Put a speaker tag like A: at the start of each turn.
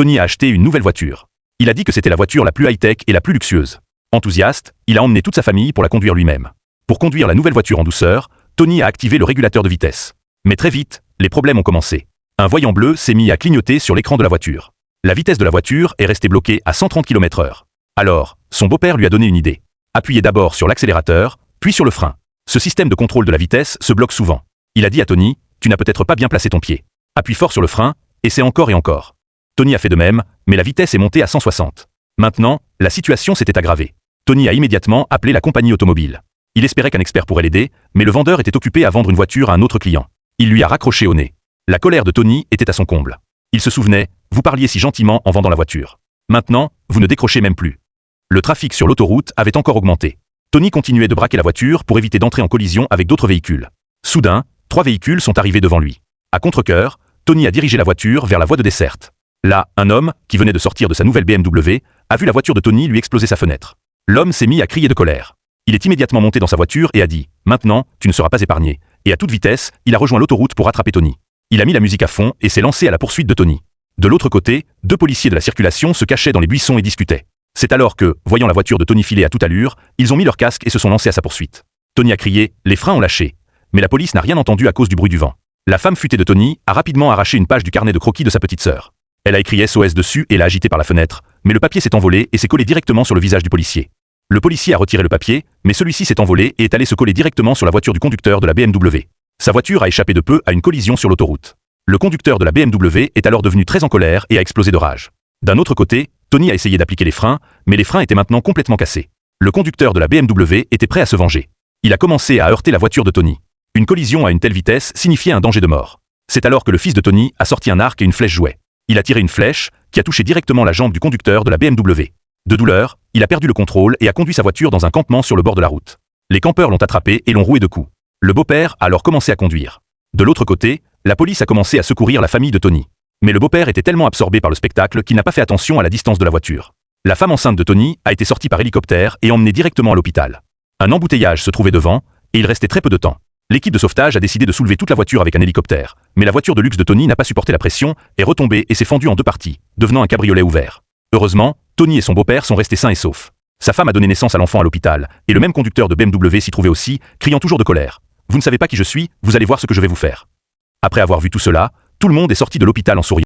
A: Tony a acheté une nouvelle voiture. Il a dit que c'était la voiture la plus high-tech et la plus luxueuse. Enthousiaste, il a emmené toute sa famille pour la conduire lui-même. Pour conduire la nouvelle voiture en douceur, Tony a activé le régulateur de vitesse. Mais très vite, les problèmes ont commencé. Un voyant bleu s'est mis à clignoter sur l'écran de la voiture. La vitesse de la voiture est restée bloquée à 130 km/h. Alors, son beau-père lui a donné une idée. Appuyez d'abord sur l'accélérateur, puis sur le frein. Ce système de contrôle de la vitesse se bloque souvent. Il a dit à Tony, tu n'as peut-être pas bien placé ton pied. Appuie fort sur le frein, et c'est encore et encore. Tony a fait de même, mais la vitesse est montée à 160. Maintenant, la situation s'était aggravée. Tony a immédiatement appelé la compagnie automobile. Il espérait qu'un expert pourrait l'aider, mais le vendeur était occupé à vendre une voiture à un autre client. Il lui a raccroché au nez. La colère de Tony était à son comble. Il se souvenait, vous parliez si gentiment en vendant la voiture. Maintenant, vous ne décrochez même plus. Le trafic sur l'autoroute avait encore augmenté. Tony continuait de braquer la voiture pour éviter d'entrer en collision avec d'autres véhicules. Soudain, 3 véhicules sont arrivés devant lui. À contre-cœur, Tony a dirigé la voiture vers la voie de desserte. Là, un homme, qui venait de sortir de sa nouvelle BMW, a vu la voiture de Tony lui exploser sa fenêtre. L'homme s'est mis à crier de colère. Il est immédiatement monté dans sa voiture et a dit « Maintenant, tu ne seras pas épargné ». Et à toute vitesse, il a rejoint l'autoroute pour rattraper Tony. Il a mis la musique à fond et s'est lancé à la poursuite de Tony. De l'autre côté, 2 policiers de la circulation se cachaient dans les buissons et discutaient. C'est alors que, voyant la voiture de Tony filer à toute allure, ils ont mis leur casque et se sont lancés à sa poursuite. Tony a crié « Les freins ont lâché ». Mais la police n'a rien entendu à cause du bruit du vent. La femme futée de Tony a rapidement arraché une page du carnet de croquis de sa petite sœur. Elle a écrit SOS dessus et l'a agité par la fenêtre, mais le papier s'est envolé et s'est collé directement sur le visage du policier. Le policier a retiré le papier, mais celui-ci s'est envolé et est allé se coller directement sur la voiture du conducteur de la BMW. Sa voiture a échappé de peu à une collision sur l'autoroute. Le conducteur de la BMW est alors devenu très en colère et a explosé de rage. D'un autre côté, Tony a essayé d'appliquer les freins, mais les freins étaient maintenant complètement cassés. Le conducteur de la BMW était prêt à se venger. Il a commencé à heurter la voiture de Tony. Une collision à une telle vitesse signifiait un danger de mort. C'est alors que le fils de Tony a sorti un arc et une flèche jouet. Il a tiré une flèche, qui a touché directement la jambe du conducteur de la BMW. De douleur, il a perdu le contrôle et a conduit sa voiture dans un campement sur le bord de la route. Les campeurs l'ont attrapé et l'ont roué de coups. Le beau-père a alors commencé à conduire. De l'autre côté, la police a commencé à secourir la famille de Tony. Mais le beau-père était tellement absorbé par le spectacle qu'il n'a pas fait attention à la distance de la voiture. La femme enceinte de Tony a été sortie par hélicoptère et emmenée directement à l'hôpital. Un embouteillage se trouvait devant, et il restait très peu de temps. L'équipe de sauvetage a décidé de soulever toute la voiture avec un hélicoptère, mais la voiture de luxe de Tony n'a pas supporté la pression, est retombée et s'est fendue en 2 parties, devenant un cabriolet ouvert. Heureusement, Tony et son beau-père sont restés sains et saufs. Sa femme a donné naissance à l'enfant à l'hôpital, et le même conducteur de BMW s'y trouvait aussi, criant toujours de colère. « Vous ne savez pas qui je suis, vous allez voir ce que je vais vous faire ». Après avoir vu tout cela, tout le monde est sorti de l'hôpital en souriant.